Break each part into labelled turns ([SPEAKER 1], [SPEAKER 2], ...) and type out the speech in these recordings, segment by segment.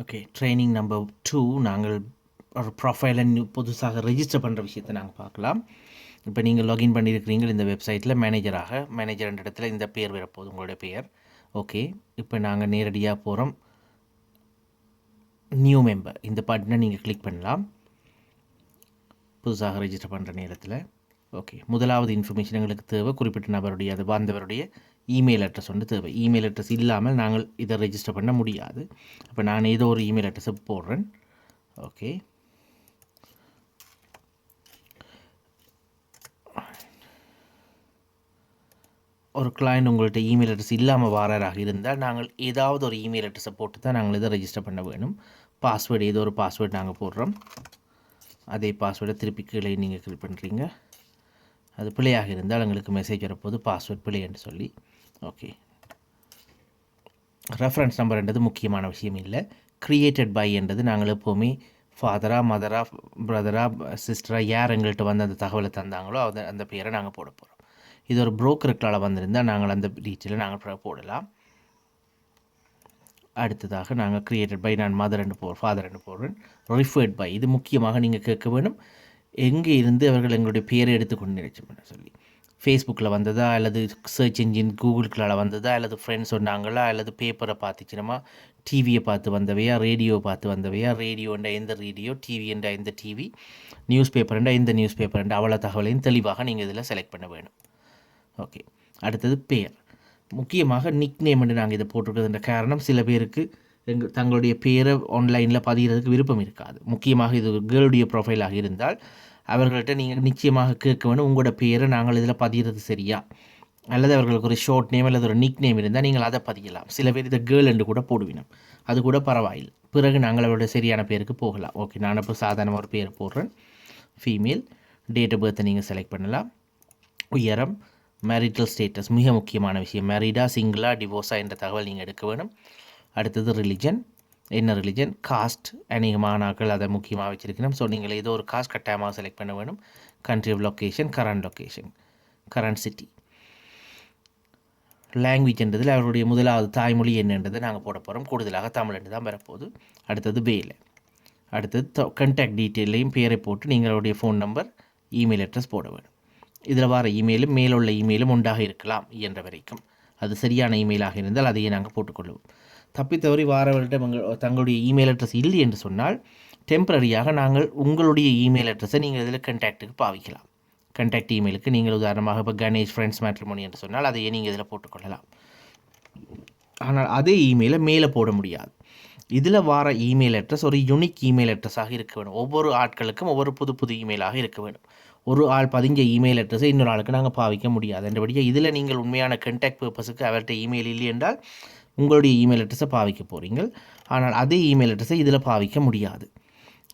[SPEAKER 1] Okay, training number 2 நாங்கள் ஒரு ப்ரொஃபைலை புதுசாக ரெஜிஸ்டர் பண்ணுற விஷயத்தை நாங்கள் பார்க்கலாம். இப்போ நீங்கள் லாகின் பண்ணியிருக்கிறீங்க இந்த வெப்சைட்டில் மேனேஜர் என்ற இடத்துல இந்த பேர் வரப்போகுது, உங்களுடைய பெயர். ஓகே, இப்போ நாங்கள் நேரடியாக போகிறோம். நியூ மெம்பர் இந்த பட்டனை நீங்கள் கிளிக் பண்ணலாம் புதுசாக ரெஜிஸ்டர் பண்ணுற நேரத்தில். ஓகே, முதலாவது இன்ஃபர்மேஷன் எங்களுக்கு தேவை, குறிப்பிட்ட நபருடைய அது வந்தவருடைய இமெயில் அட்ரஸ் வந்து தேவை. இமெயில் அட்ரஸ் இல்லாமல் நாங்கள் இதை ரெஜிஸ்டர் பண்ண முடியாது. அப்போ நான் ஏதோ ஒரு இமெயில் அட்ரஸை போடுறேன். ஓகே, ஒரு கிளைண்ட் உங்கள்கிட்ட இமெயில் அட்ரஸ் இல்லாமல் வாரராக இருந்தால் நாங்கள் ஏதாவது ஒரு இமெயில் அட்ரஸை போட்டு தான் நாங்கள் இதை ரெஜிஸ்டர் பண்ண வேணும். பாஸ்வேர்டு ஏதோ ஒரு பாஸ்வேர்டு நாங்கள் போடுறோம். அதே பாஸ்வேர்டை திருப்பி கீழே நீங்கள் கிளிக் பண்ணுறீங்க. அது பிழையாக இருந்தால் எங்களுக்கு மெசேஜ் வரப்போது பாஸ்வேர்ட் பிழை என்று சொல்லி. ஓகே, ரெஃபரன்ஸ் நம்பர்ன்றது முக்கியமான விஷயம் இல்லை. க்ரியேட்டட் பை என்றது நாங்கள் எப்போவுமே ஃபாதரா, மதரா, பிரதரா, சிஸ்டரா யார் எங்கள்கிட்ட வந்து அந்த தகவலை தந்தாங்களோ அந்த பேரை நாங்கள் போட போகிறோம். இது ஒரு புரோக்கருக்களால் வந்திருந்தால் நாங்கள் அந்த டீட்டெயிலை நாங்கள் போடலாம். அடுத்ததாக நாங்கள் க்ரியேட்டட் பை நான் ஃபாதர் என்று போடுறேன். ரிஃபர்ட் பை இது முக்கியமாக நீங்கள் கேட்க வேணும், எங்கே இருந்து அவர்கள் எங்களுடைய பேரை எடுத்துக்கொண்டு நினைச்சோம்னு சொல்லி. ஃபேஸ்புக்கில் வந்ததா, அல்லது சர்ச் இன்ஜின் கூகுளுக்குள்ளால் வந்ததா, அல்லது ஃப்ரெண்ட்ஸ் சொன்னாங்களா, அல்லது பேப்பரை பார்த்துச்சினமா, டிவியை பார்த்து வந்தவையா, ரேடியோவை பார்த்து வந்தவையா, ரேடியோன்ற எந்த ரேடியோ, டிவின்ற எந்த டிவி, நியூஸ் பேப்பர்ன்ற எந்த நியூஸ் பேப்பர்ன்ற அவ்வளோ தகவலையும் தெளிவாக நீங்கள் இதில் செலக்ட் பண்ண வேணும். ஓகே, அடுத்தது பேர். முக்கியமாக நிக் நேம் என்று நாங்கள் இதை போட்டிருக்கிறதுன்ற காரணம், சில பேருக்கு தங்களுடைய பேரை ஆன்லைனில் பதிகிறதுக்கு விருப்பம் இருக்காது. முக்கியமாக இது கேர்ளுடைய ப்ரொஃபைலாக இருந்தால் அவர்கள்ட்ட நீங்கள் நிச்சயமாக கேட்க வேணும், உங்களோட பேரை நாங்கள் இதில் பதிகிறது சரியா, அல்லது அவர்களுக்கு ஒரு ஷார்ட் நேம் அல்லது ஒரு நிக் நேம் இருந்தால் நீங்கள் அதை பதியலாம். சில பேர் இதை கேர்ள் என்று கூட போடுவினோம், அது கூட பரவாயில்லை. பிறகு நாங்கள் அவருடைய சரியான பேருக்கு போகலாம். ஓகே, நான் இப்போ சாதாரண ஒரு பேர் போடுறேன், ஃபீமேல். டேட் ஆஃப் பர்த்தை நீங்கள் செலக்ட் பண்ணலாம். உயரம், மேரிட்டல் ஸ்டேட்டஸ் மிக முக்கியமான விஷயம், மேரிடா, சிங்கிளா, டிவோர்ஸா என்ற தகவல் நீங்கள் எடுக்க வேணும். அடுத்தது ரிலிஜன், என்ன ரிலிஜன், காஸ்ட், அநேகமான ஆக்கள் அதை முக்கியமாக வச்சுருக்கணும். ஸோ நீங்கள் ஏதோ ஒரு காஸ்ட் கட்டாயமாக செலக்ட் பண்ண வேணும். Country of location, current city. லாங்குவேஜ்ன்றதில் அவருடைய முதலாவது தாய்மொழி என்னன்றதை நாங்கள் போட போகிறோம். கூடுதலாக தமிழ் என்று தான் வரப்போகுது. அடுத்தது வேலை. அடுத்தது கண்டாக்ட் டீட்டெயிலையும் பேரை போட்டு நீங்களுடைய ஃபோன் நம்பர், இமெயில் அட்ரஸ் போட வேணும். இதில் வர இமெயிலும் மேலுள்ள இமெயிலும் உண்டாக இருக்கலாம் இயன்ற வரைக்கும். அது சரியான இமெயிலாக இருந்தால் அதையே நாங்கள் போட்டுக்கொள்வோம். தப்பித்தவறி வாரவர்களிடம் தங்களுடைய இமெயில் அட்ரஸ் இல்லை என்று சொன்னால் டெம்பரரியாக நாங்கள் உங்களுடைய இமெயில் அட்ரஸை நீங்கள் இதில் கண்டாக்டுக்கு பாவிக்கலாம். கண்டாக்ட் இமெயிலுக்கு நீங்கள் உதாரணமாக இப்போ கணேஷ் ஃப்ரெண்ட்ஸ் மேட்ரிமோனி என்று சொன்னால் அதையே நீங்கள் இதில் போட்டுக்கொள்ளலாம். ஆனால் அதே இமெயிலை மேலே போட முடியாது. இதில் வர இமெயில் அட்ரஸ் ஒரு யூனிக் இமெயில் அட்ரஸாக இருக்க வேணும். ஒவ்வொரு ஆட்களுக்கும் ஒவ்வொரு புது இமெயிலாக இருக்க வேணும். ஒரு ஆள் பதிஞ்ச இமெயில் அட்ரஸை இன்னொரு ஆளுக்கு நாங்கள் பாவிக்க முடியாது. என்றபடியாக இதில் நீங்கள் உண்மையான கண்டாக்ட் பர்பஸுக்கு அவர்கிட்ட இமெயில் இல்லை என்றால் உங்களுடைய இமெயில் அட்ரஸை பாவிக்க போகிறீங்க. ஆனால் அதே இமெயில் அட்ரஸை இதில் பாவிக்க முடியாது.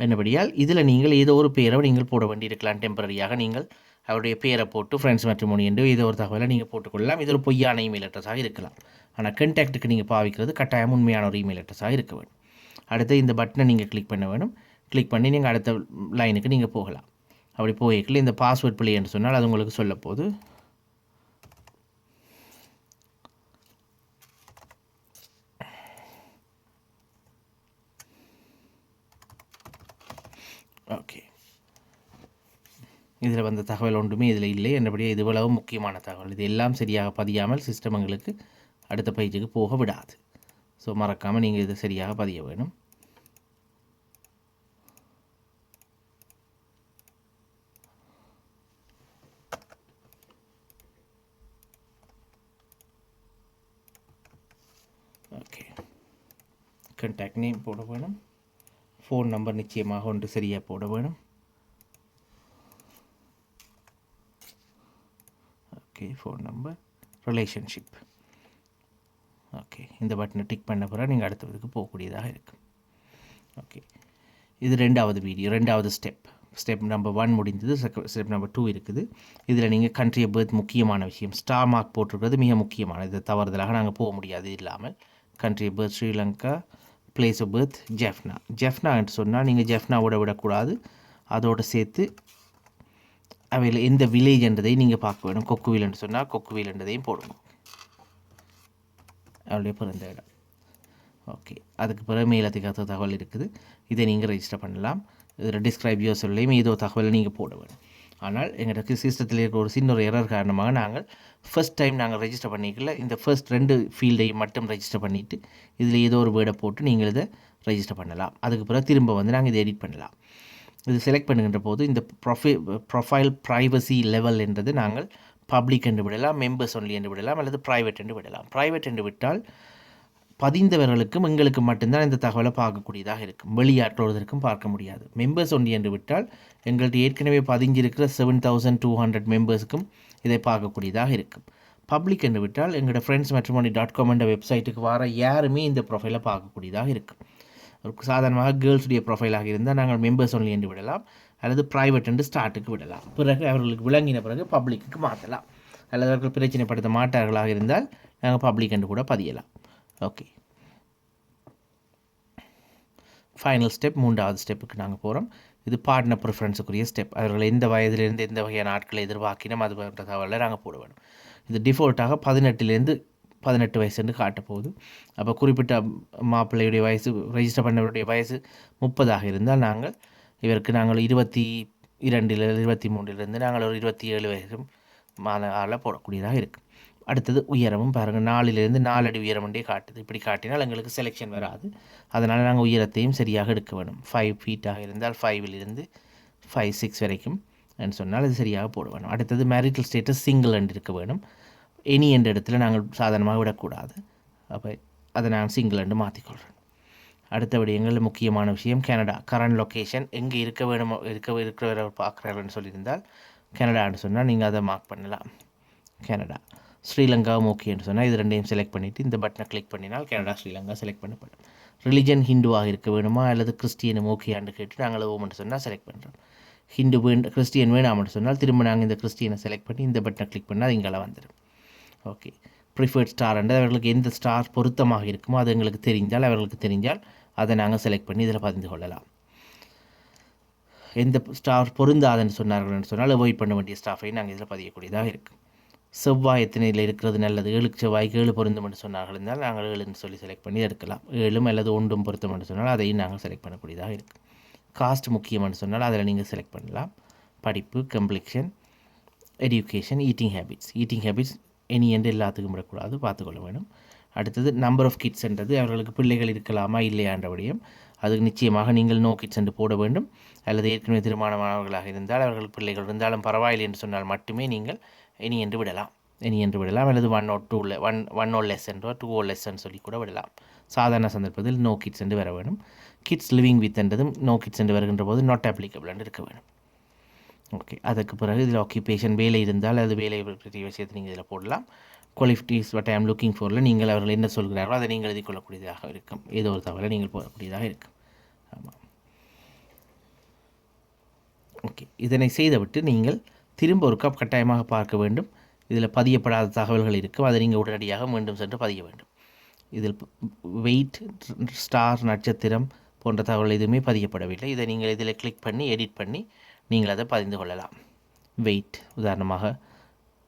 [SPEAKER 1] என்னபடியால் இதில் நீங்கள் ஏதோ ஒரு பேரை நீங்கள் போட வேண்டியிருக்கலாம். டெம்பரரியாக நீங்கள் அவருடைய பேரை போட்டு ஃப்ரெண்ட்ஸ் மேட்ரிமோனி என்று ஏதோ ஒரு தகவலை நீங்கள் போட்டுக்கொள்ளலாம். இது ஒரு பொய்யான இமெயில் அட்ரஸாக இருக்கலாம். ஆனால் கண்டாக்டுக்கு நீங்கள் பாவிக்கிறது கட்டாயம் உண்மையான ஒரு இமெயில் அட்ரஸாக இருக்க வேணும். அடுத்து இந்த பட்டனை நீங்கள் கிளிக் பண்ண வேணும். கிளிக் பண்ணி நீங்கள் அடுத்த லைனுக்கு நீங்கள் போகலாம். அப்படி போய்க்கல இந்த பாஸ்வேர்ட் பிள்ளை என்று சொன்னால் அது உங்களுக்கு சொல்ல போகுது. ஓகே, இதில் வந்த தகவல் ஒன்றுமே இதில் இல்லை. என்னபடியாக இது இவ்வளவு முக்கியமான தகவல். இது எல்லாம் சரியாக பதியாமல் சிஸ்டம் எங்களுக்கு அடுத்த பேஜுக்கு போக விடாது. ஸோ மறக்காமல் நீங்கள் இதை சரியாக பதிய வேணும். ஓகே, கண்டாக்ட் நேம் போட வேணும். ஃபோன் நம்பர் நிச்சயமாக ஒன்று சரியாக போட வேணும். Okay, phone number, relationship. Okay, இந்த பட்டனை டிக் பண்ண பிறகு நீங்கள் அடுத்ததுக்கு போகக்கூடியதாக இருக்கும். ஓகே, இது ரெண்டாவது ஸ்டெப் நம்பர் 1 முடிந்தது. ஸ்டெப் நம்பர் 2 இருக்குது. இதில் நீங்கள் கண்ட்ரி ஆஃப் பர்த் முக்கியமான விஷயம், ஸ்டார் மார்க் போட்டிருக்கிறது மிக முக்கியமானது. இது தவறுதலாக நாங்கள் போக முடியாது இல்லாமல். Country of birth Sri Lanka, place of birth Jaffna என்று சொன்னால் நீங்கள் ஜெஃப்னாவோட விடக்கூடாது, அதோடு சேர்த்து அவையில் எந்த வில்லேஜ் என்றதையும் நீங்கள் பார்க்க வேணும். கொக்குவில் என்று சொன்னால் கொக்குவில் என்றதையும் போடணும், அவருடைய பிறந்த இடம். ஓகே, அதுக்கு பிறகு மேலதிக தகவல் இருக்குது. இதை நீங்கள் ரெஜிஸ்டர் பண்ணலாம். இதில் டிஸ்கிரைப் யூர் சொல்லையும் ஏதோ தகவலை நீங்கள் போட வேணும். ஆனால் எங்களுக்கு சிஸ்டத்தில் இருக்க ஒரு சின்ன ஒரு எரர் காரணமாக நாங்கள் ஃபர்ஸ்ட் டைம் நாங்கள் ரெஜிஸ்டர் பண்ணிக்கல இந்த ஃபர்ஸ்ட் 2 ஃபீல்டையும் மட்டும் ரெஜிஸ்டர் பண்ணிவிட்டு இதில் ஏதோ ஒரு வேர்டை போட்டு நீங்கள் இதை ரெஜிஸ்டர் பண்ணலாம். அதுக்கு பிறகு திரும்ப வந்து நாங்கள் இதை எடிட் பண்ணலாம். இது செலக்ட் பண்ணுகின்ற போது இந்த ப்ரொஃபைல் ப்ரைவசி லெவல் என்றது நாங்கள் பப்ளிக் என்று விடலாம், மெம்பர்ஸ் ஒன்லி என்று விடலாம், அல்லது ப்ரைவேட் என்று விடலாம். ப்ரைவேட் என்று விட்டால் பதிந்தவர்களுக்கும் எங்களுக்கு மட்டும்தான் இந்த தகவலை பார்க்கக்கூடியதாக இருக்கும், வெளியாற்றுவதற்கும் பார்க்க முடியாது. மெம்பர்ஸ் ஒன்லி என்று விட்டால் எங்கள்கிட்ட ஏற்கனவே பதிஞ்சிருக்கிற 7200 மெம்பர்ஸுக்கும் இதை பார்க்கக்கூடியதாக இருக்கும். பப்ளிக் என்று விட்டால் எங்களோட friendsmatrimony.com என்ற வெப்சைட்டுக்கு வர யாருமே இந்த ப்ரொஃபைலை பார்க்கக்கூடியதாக இருக்கும். சாதாரணமாக கேர்ள்ஸுடைய ப்ரொஃபைலாக இருந்தால் நாங்கள் மெம்பர்ஸ் ஒன்லி என்று விடலாம், அல்லது ப்ரைவேட் என்று ஸ்டார்ட்டுக்கு விடலாம். பிறகு அவர்களுக்கு விளங்கின பிறகு பப்ளிக்கு மாற்றலாம், அல்லது அவர்கள் பிரச்சனைப்படுத்த மாட்டார்களாக இருந்தால் நாங்கள் பப்ளிக் என்று கூட பதியலாம். ஓகே, ஃபைனல் ஸ்டெப் 3வது ஸ்டெப்புக்கு நாங்கள் போகிறோம். இது பார்ட்னர் ப்ரிஃபரன்ஸுக்குரிய ஸ்டெப். அவர்கள் எந்த வயதிலிருந்து எந்த வகையான ஆட்களை எதிர்பார்க்கினோம் அது போன்ற தகவலை நாங்கள் போட வேணும். இது டிஃபால்ட்டாக 18 வயசுன்னு காட்டப்போகுது. அப்போ குறிப்பிட்ட மாப்பிள்ளையுடைய வயசு, ரெஜிஸ்டர் பண்ணவருடைய வயசு 30 இருந்தால் நாங்கள் 22 23 நாங்கள் ஒரு 27 வயசு ஆளை போடக்கூடியதாக இருக்குது. அடுத்தது உயரமும் பாருங்கள், 4 அடி உயரம் ஒன்றே காட்டுது. இப்படி காட்டினால் எங்களுக்கு செலெக்ஷன் வராது. அதனால் நாங்கள் உயரத்தையும் சரியாக எடுக்க வேணும். 5 ஃபீட்டாக இருந்தால் 5 5, 6 வரைக்கும் சொன்னால் அது சரியாக போட வேணும். அடுத்தது மேரிட்டல் ஸ்டேட்டஸ் சிங்கிள் என்று இருக்க வேணும். எனி என்ற இடத்துல நாங்கள் சாதாரணமாக விடக்கூடாது. அப்போ அதை நான் சிங்கிள் என்று மாற்றிக்கொள்கிறேன். அடுத்தபடி எங்களில் முக்கியமான விஷயம் கனடா. கரண்ட் லொக்கேஷன் எங்கே இருக்க வேணுமோ இருக்கிறவரை பார்க்குறாருன்னு சொல்லியிருந்தால் கனடான்னு சொன்னால் நீங்கள் அதை மார்க் பண்ணலாம். கனடா. ஸ்ரீலங்காவும் ஓகேன்னு சொன்னால் இது ரெண்டையும் செலக்ட் பண்ணிவிட்டு இந்த பட்டனை கிளிக் பண்ணினால் கனடா ஸ்ரீலங்கா செலக்ட் பண்ணப்படும். ரிலிஜன் ஹிந்துவாக இருக்க வேணுமா அல்லது கிறிஸ்டியனும் ஓகேன்னு கேட்டு நாங்கள் ஓமெண்ட் சொன்னால் செலக்ட் பண்ணுறோம். ஹிந்து கிறிஸ்டியன் வேணாம்னு சொன்னால் திரும்ப நாங்கள் இந்த கிறிஸ்டியனை செலக்ட் பண்ணி இந்த பட்டனை கிளிக் பண்ணால் இங்கெல்லாம் வந்துடும். ஓகே, ப்ரிஃபர்ட் ஸ்டார் என்று அவர்களுக்கு எந்த ஸ்டார் பொருத்தமாக இருக்குமோ அது எங்களுக்கு தெரிஞ்சால் அதை நாங்கள் செலக்ட் பண்ணி இதில் பதிந்து கொள்ளலாம். எந்த ஸ்டார் பொருந்தாதுன்னு சொன்னார்கள்னு சொன்னால் அவாய்ட் பண்ண வேண்டிய ஸ்டாஃபை நாங்கள் இதில் பதியக்கூடியதாக இருக்குது. செவ்வாய் எத்தனையில் இருக்கிறது நல்லது, 7 செவ்வாய்க்கு 7 பொருந்தும் என்று சொன்னார்கள் இருந்தால் நாங்கள் 7ன்னு சொல்லி செலக்ட் பண்ணி எடுக்கலாம். 7 அல்லது 1 பொருத்தம் என்று சொன்னால் அதையும் நாங்கள் செலக்ட் பண்ணக்கூடியதாக இருக்குது. காஸ்ட் முக்கியம்னு சொன்னால் அதில் நீங்கள் செலக்ட் பண்ணலாம். படிப்பு, completion, education, eating habits any என்று எல்லாத்துக்கும் விடக்கூடாது, பார்த்துக்கொள்ள வேணும். அடுத்தது நம்பர் ஆஃப் கிட்ஸ்ன்றது அவர்களுக்கு பிள்ளைகள் இருக்கலாமா இல்லையான்றபடியும் அதுக்கு நிச்சயமாக நீங்கள் நோ கிட்ஸ் என்று போட வேண்டும். அல்லது ஏற்கனவே திருமணமானவர்களாக இருந்தால் அவர்கள் பிள்ளைகள் இருந்தாலும் பரவாயில்லை என்று சொன்னால் மட்டுமே நீங்கள் எனி என்று விடலாம். அல்லது 1 or 2 or less என்றோ 2 or less சொல்லி கூட விடலாம். சாதாரண சந்தர்ப்பத்தில் நோ கிட்ஸ் என்று வர வேணும். கிட்ஸ் லிவிங் வித் என்றதும் நோ கிட்ஸ் என்று வருகின்ற போது நாட் அப்ளிகபிள் என்று இருக்க வேணும். ஓகே, அதுக்கு பிறகு இதில் ஆக்கியூபேஷன் வேலை இருந்தால் அது வேலை பற்றிய விஷயத்தை நீங்கள் இதில் போடலாம். குவாலிஃபிகேஸ் வாட் ஐ ஆம் லுக்கிங் ஃபாரில் நீங்கள் அவர்கள் என்ன சொல்கிறார்களோ அதை நீங்கள் எழுதி கொள்ளக்கூடியதாக இருக்கும். ஏதோ ஒரு தகவலை நீங்கள் போடக்கூடியதாக இருக்கும். ஆமாம், ஓகே. இதனை செய்துவிட்டு நீங்கள் திரும்ப ஒரு கட்டாயமாக பார்க்க வேண்டும். இதில் பதியப்படாத தகவல்கள் இருக்கும், அதை நீங்கள் உடனடியாக மீண்டும் சென்று பதிய வேண்டும். இதில் வெயிட், ஸ்டார், நட்சத்திரம் போன்ற தகவல் எதுவுமே பதியப்படவில்லை. இதை நீங்கள் இதில் கிளிக் பண்ணி எடிட் பண்ணி நீங்கள் அதை பதிந்து கொள்ளலாம். வெயிட் உதாரணமாக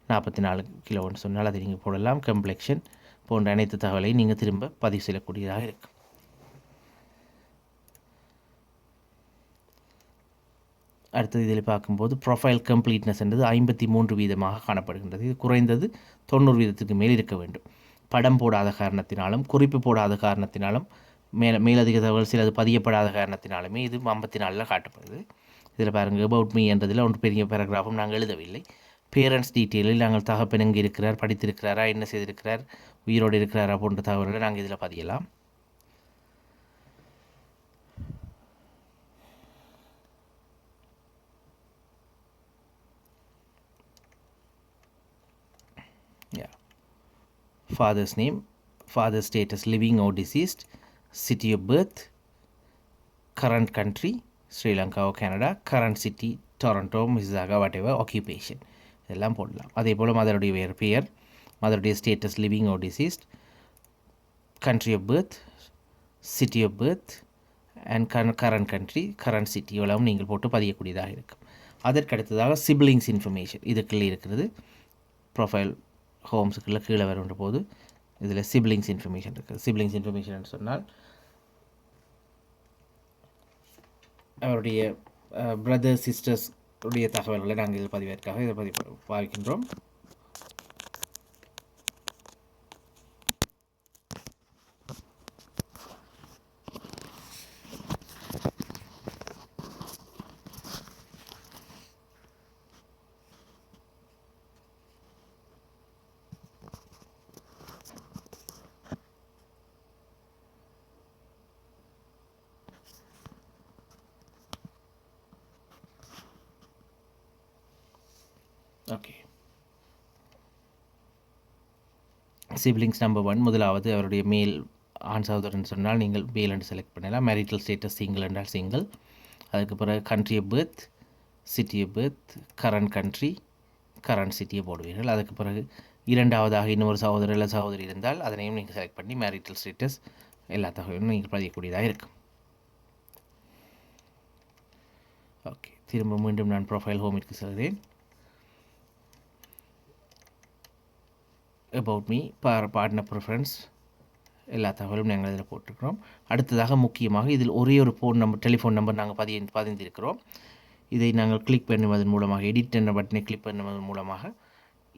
[SPEAKER 1] 44 கிலோன்னு சொன்னால் அதை நீங்கள் போடலாம். கம்ப்ளெக்ஷன் போன்ற அனைத்து தகவலையும் நீங்கள் திரும்ப பதிவு செய்யக்கூடியதாக இருக்கும். அடுத்தது இதில் பார்க்கும்போது ப்ரொஃபைல் கம்ப்ளீட்னஸ் என்றது 53% காணப்படுகின்றது. இது குறைந்தது 90% மேல் இருக்க வேண்டும். படம் போடாத காரணத்தினாலும் குறிப்பு போடாத காரணத்தினாலும் மேலதிக தகவல் சிலது பதியப்படாத காரணத்தினாலுமே இது 54 காட்டப்படுது. இதில் பாருங்கள், அபவுட் மீ என்றதில் ஒன்று பெரிய பேராகிராஃபும் நாங்கள் எழுதவில்லை. பேரண்ட்ஸ் டீட்டெயிலில் நாங்கள் தகப்பன் எங்கே இருக்கிறார், படித்திருக்கிறாரா, என்ன செய்திருக்கிறார், உயிரோடு இருக்கிறாரா போன்ற தகவல்களை நாங்கள் இதில் பதியலாம். Father's name, father's status living or deceased, city of birth, current country Sri Lanka or Canada, current city Toronto, Mississauga, whatever, occupation இதெல்லாம் போடலாம். அதே போல் மதருடைய பெயர், மதருடைய status living or deceased, country of birth, city of birth and current country, current city இவ்வளவும் நீங்கள் போட்டு பதியக்கூடியதாக இருக்கும். அதற்கு அடுத்ததாக சிப்ளிங்ஸ் இன்ஃபர்மேஷன் இதுக்குள்ளே இருக்கிறது. ப்ரொஃபைல் ஹோம்ஸுக்குள்ளே கீழே வருகின்ற போது இதில் சிப்ளிங்ஸ் இன்ஃபர்மேஷன் இருக்குது. சிப்ளிங்ஸ் இன்ஃபர்மேஷன் சொன்னால் அவருடைய பிரதர்ஸ் சிஸ்டர்ஸ் உடைய தகவல்களை நாங்கள் இதில் பதிவிற்காக இதை பாவிக்கின்றோம். ஓகே, சிப்ளிங்ஸ் நம்பர் 1 முதலாவது அவருடைய மேல் ஆண் சகோதரன் சொன்னால் நீங்கள் மேல் என்று செலக்ட் பண்ணலாம். மேரிட்டல் ஸ்டேட்டஸ் சிங்கிள் என்றால் சிங்கிள். அதுக்கு பிறகு country of birth, city of birth, current country, current சிட்டியை போடுவீர்கள். அதுக்கு பிறகு இரண்டாவதாக இன்னொரு சகோதரர் இல்லை சகோதரி இருந்தால் அதனையும் நீங்கள் செலக்ட் பண்ணி மேரிட்டல் ஸ்டேட்டஸ் எல்லா தகவலும் நீங்கள் பதியக்கூடியதாக இருக்கும். ஓகே, திரும்ப மீண்டும் நான் ப்ரொஃபைல் ஹோமிற்கு செல்கிறேன். அபவுட் மீ, பார்ட்னர் ப்ரிஃபரன்ஸ் எல்லா தகவலும் நாங்கள் இதில் போட்டிருக்கிறோம். அடுத்ததாக முக்கியமாக இதில் ஒரே ஒரு டெலிஃபோன் நம்பர் நாங்கள் பதிந்திருக்கிறோம். இதை நாங்கள் கிளிக் பண்ணுவதன் மூலமாக, எடிட் என்ற பட்டனை கிளிக் பண்ணுவதன் மூலமாக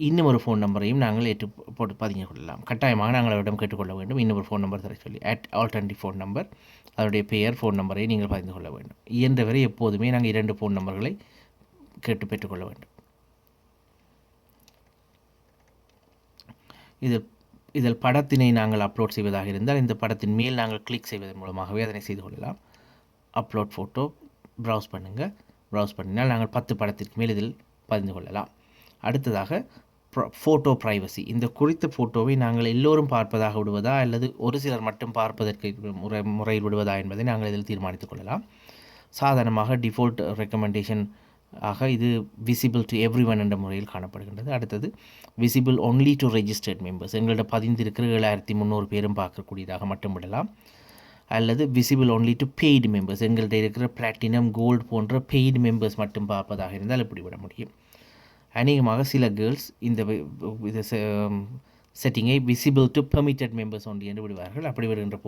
[SPEAKER 1] இன்னும் ஒரு ஃபோன் நம்பரையும் நாங்கள் போட்டு பதிஞ்சு கொள்ளலாம். கட்டாயமாக நாங்கள் அவரிடம் கேட்டுக்கொள்ள வேண்டும். இன்னும் ஒரு ஃபோன் நம்பர் தர சொல்லி ஆல்டர்னேட்டிவ் ஃபோன் நம்பர், அதனுடைய பெயர், ஃபோன் நம்பரை நீங்கள் பதிந்து கொள்ள வேண்டும். இயன்றவரை எப்போதுமே நாங்கள் 2 ஃபோன் நம்பர்களை கேட்டு பெற்றுக்கொள்ள வேண்டும். இதில் படத்தினை நாங்கள் அப்லோட் செய்வதாக இருந்தால் இந்த படத்தின் மேல் நாங்கள் கிளிக் செய்வதன் மூலமாகவே அதனை செய்து கொள்ளலாம். அப்லோட் ஃபோட்டோ ப்ரௌஸ் பண்ணுங்கள். ப்ரௌஸ் பண்ணினால் நாங்கள் 10 படத்திற்கு மேல் இதில் பதிந்து கொள்ளலாம். அடுத்ததாக ஃபோட்டோ ப்ரைவசி. இந்த குறித்த ஃபோட்டோவை நாங்கள் எல்லோரும் பார்ப்பதாக விடுவதா அல்லது ஒரு சிலர் மட்டும் பார்ப்பதற்கு முறையில் விடுவதா என்பதை நாங்கள் இதில் தீர்மானித்துக் கொள்ளலாம். சாதாரணமாக டிஃபால்ட் ரெக்கமெண்டேஷன் ஆக இது விசிபிள் டு எவ்ரி ஒன் என்ற முறையில் காணப்படுகின்றது. அடுத்தது visible only to registered members, எங்கள்கிட்ட பதிந்திருக்கிற 7300 பேரும் பார்க்கக்கூடியதாக மட்டும் விடலாம். அல்லது visible only to paid members, எங்கள்கிட்ட இருக்கிற பிளாட்டினம், கோல்டு போன்ற பெய்டு மெம்பர்ஸ் மட்டும் பார்ப்பதாக இருந்தால் இப்படி விட முடியும். அநேகமாக சில கேர்ள்ஸ் இந்த செட்டிங்கை visible to permitted members only என்று விடுவார்கள். அப்படி விடுகின்ற